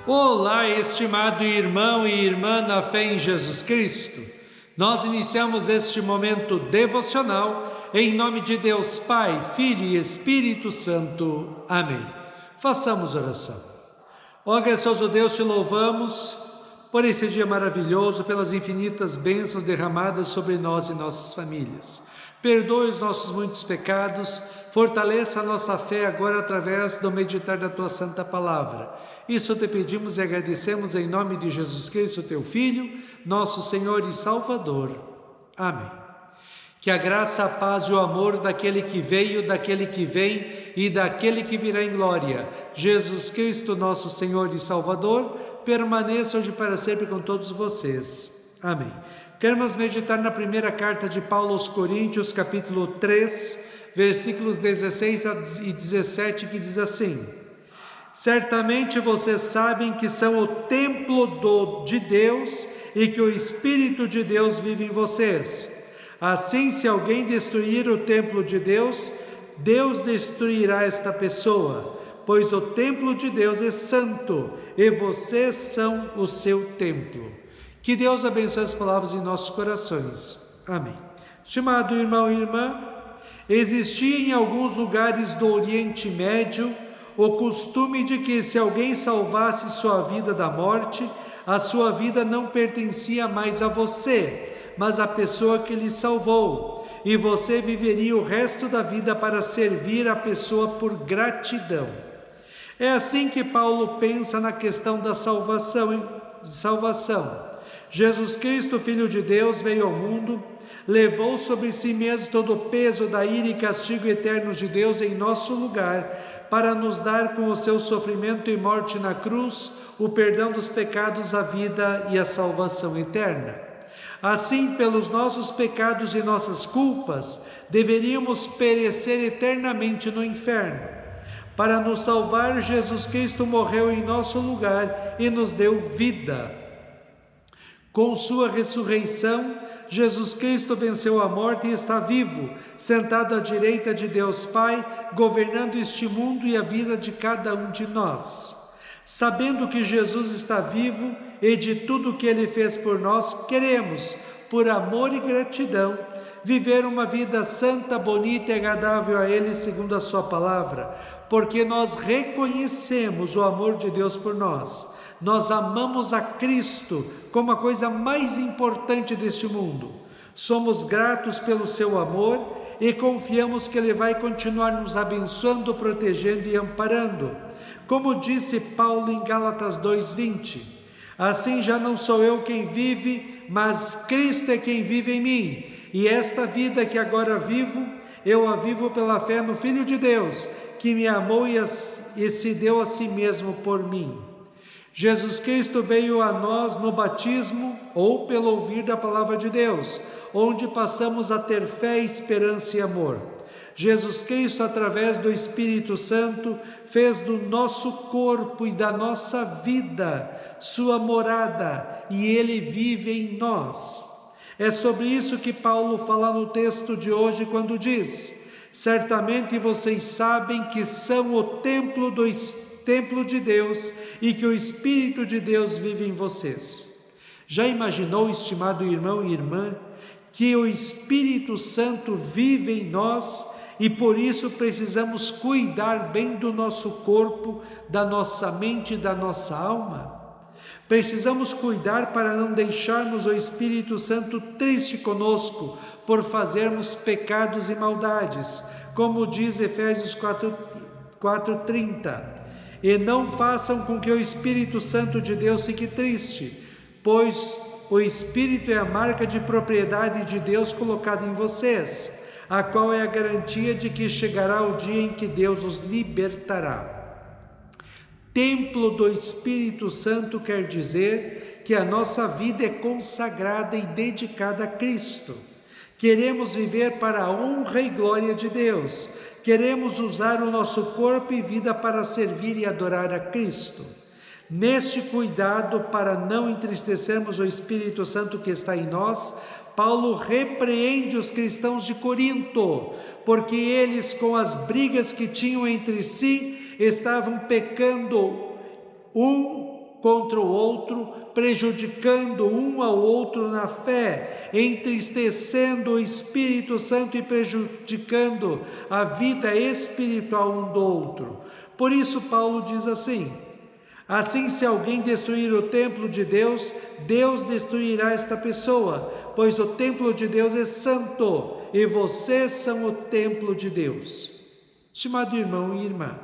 Olá, estimado irmão e irmã na fé em Jesus Cristo. Nós iniciamos este momento devocional em nome de Deus Pai, Filho e Espírito Santo. Amém. Façamos oração. Ó gracioso Deus, te louvamos por esse dia maravilhoso, pelas infinitas bênçãos derramadas sobre nós e nossas famílias. Perdoe os nossos muitos pecados, fortaleça a nossa fé agora através do meditar da Tua Santa Palavra. Isso te pedimos e agradecemos em nome de Jesus Cristo, Teu Filho, nosso Senhor e Salvador. Amém. Que a graça, a paz e o amor daquele que veio, daquele que vem e daquele que virá em glória, Jesus Cristo, nosso Senhor e Salvador, permaneça hoje para sempre com todos vocês. Amém. Queremos meditar na primeira carta de Paulo aos Coríntios, capítulo 3, versículos 16 e 17, que diz assim: certamente vocês sabem que são o templo de Deus e que o Espírito de Deus vive em vocês. Assim, se alguém destruir o templo de Deus, Deus destruirá esta pessoa, pois o templo de Deus é santo e vocês são o seu templo. Que Deus abençoe as palavras em nossos corações. Amém. Estimado irmão e irmã, existia em alguns lugares do Oriente Médio o costume de que, se alguém salvasse sua vida da morte, a sua vida não pertencia mais a você, mas à pessoa que lhe salvou, e você viveria o resto da vida para servir a pessoa por gratidão. É assim que Paulo pensa na questão da salvação. Jesus Cristo, Filho de Deus, veio ao mundo, levou sobre si mesmo todo o peso da ira e castigo eternos de Deus em nosso lugar, para nos dar com o seu sofrimento e morte na cruz o perdão dos pecados, a vida e a salvação eterna. Assim, pelos nossos pecados e nossas culpas, deveríamos perecer eternamente no inferno. Para nos salvar, Jesus Cristo morreu em nosso lugar e nos deu vida. Com sua ressurreição, Jesus Cristo venceu a morte e está vivo, sentado à direita de Deus Pai, governando este mundo e a vida de cada um de nós. Sabendo que Jesus está vivo e de tudo o que Ele fez por nós, queremos, por amor e gratidão, viver uma vida santa, bonita e agradável a Ele segundo a Sua palavra, porque nós reconhecemos o amor de Deus por nós. Nós amamos a Cristo como a coisa mais importante deste mundo. Somos gratos pelo seu amor e confiamos que Ele vai continuar nos abençoando, protegendo e amparando. Como disse Paulo em Gálatas 2:20, assim já não sou eu quem vive, mas Cristo é quem vive em mim. E esta vida que agora vivo, eu a vivo pela fé no Filho de Deus, que me amou e se deu a si mesmo por mim. Jesus Cristo veio a nós no batismo ou pelo ouvir da palavra de Deus, onde passamos a ter fé, esperança e amor. Jesus Cristo, através do Espírito Santo, fez do nosso corpo e da nossa vida sua morada, e Ele vive em nós. É sobre isso que Paulo fala no texto de hoje quando diz: certamente vocês sabem que são o templo de Deus e que o Espírito de Deus vive em vocês. Já imaginou, estimado irmão e irmã, que o Espírito Santo vive em nós e por isso precisamos cuidar bem do nosso corpo, da nossa mente e da nossa alma? Precisamos cuidar para não deixarmos o Espírito Santo triste conosco por fazermos pecados e maldades, como diz Efésios 4:30. E não façam com que o Espírito Santo de Deus fique triste, pois o Espírito é a marca de propriedade de Deus colocada em vocês, a qual é a garantia de que chegará o dia em que Deus os libertará. Templo do Espírito Santo quer dizer que a nossa vida é consagrada e dedicada a Cristo. Queremos viver para a honra e glória de Deus. Queremos usar o nosso corpo e vida para servir e adorar a Cristo. Neste cuidado para não entristecermos o Espírito Santo que está em nós, Paulo repreende os cristãos de Corinto, porque eles, com as brigas que tinham entre si, estavam pecando um contra o outro, prejudicando um ao outro na fé, entristecendo o Espírito Santo e prejudicando a vida espiritual um do outro. Por isso Paulo diz assim: assim, se alguém destruir o templo de Deus, Deus destruirá esta pessoa, pois o templo de Deus é santo e vocês são o templo de Deus. Estimado irmão e irmã,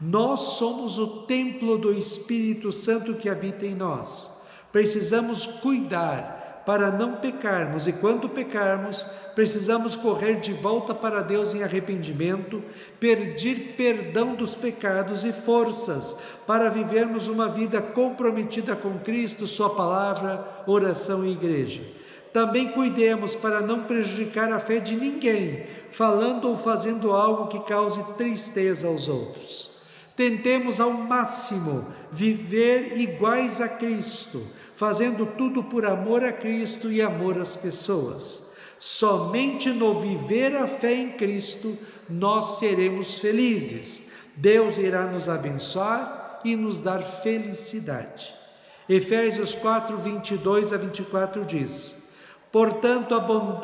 nós somos o templo do Espírito Santo que habita em nós. Precisamos cuidar para não pecarmos, e quando pecarmos, precisamos correr de volta para Deus em arrependimento, pedir perdão dos pecados e forças para vivermos uma vida comprometida com Cristo, Sua palavra, oração e igreja. Também cuidemos para não prejudicar a fé de ninguém, falando ou fazendo algo que cause tristeza aos outros. Tentemos ao máximo viver iguais a Cristo, fazendo tudo por amor a Cristo e amor às pessoas. Somente no viver a fé em Cristo nós seremos felizes. Deus irá nos abençoar e nos dar felicidade. Efésios 4, 22 a 24 diz: portanto,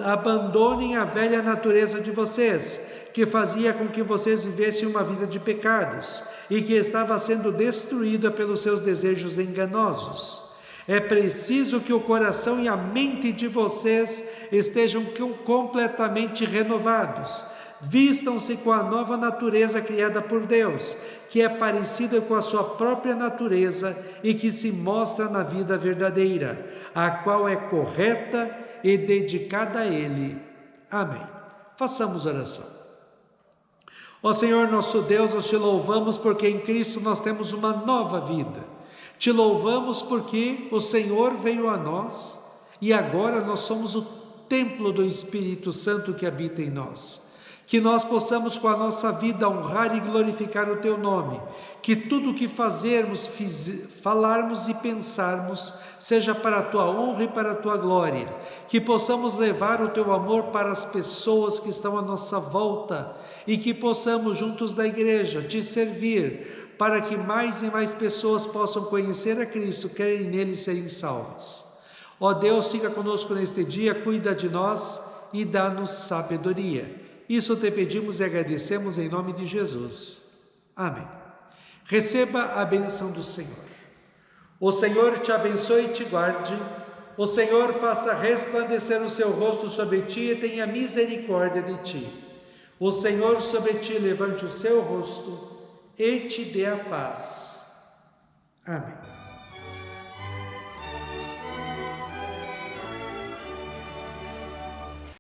abandonem a velha natureza de vocês, que fazia com que vocês vivessem uma vida de pecados e que estava sendo destruída pelos seus desejos enganosos. É preciso que o coração e a mente de vocês estejam completamente renovados. Vistam-se com a nova natureza criada por Deus, que é parecida com a sua própria natureza e que se mostra na vida verdadeira, a qual é correta e dedicada a Ele. Amém. Façamos oração. Ó Senhor nosso Deus, nós te louvamos porque em Cristo nós temos uma nova vida. Te louvamos porque o Senhor veio a nós e agora nós somos o templo do Espírito Santo que habita em nós. Que nós possamos com a nossa vida honrar e glorificar o Teu nome. Que tudo o que fazermos, falarmos e pensarmos seja para a Tua honra e para a Tua glória. Que possamos levar o Teu amor para as pessoas que estão à nossa volta e que possamos juntos da igreja Te servir para que mais e mais pessoas possam conhecer a Cristo, querem nele serem salvas. Ó Deus, fica conosco neste dia, cuida de nós e dá-nos sabedoria. Isso te pedimos e agradecemos em nome de Jesus. Amém. Receba a bênção do Senhor. O Senhor te abençoe e te guarde. O Senhor faça resplandecer o seu rosto sobre ti e tenha misericórdia de ti. O Senhor sobre ti levante o seu rosto e te dê a paz. Amém.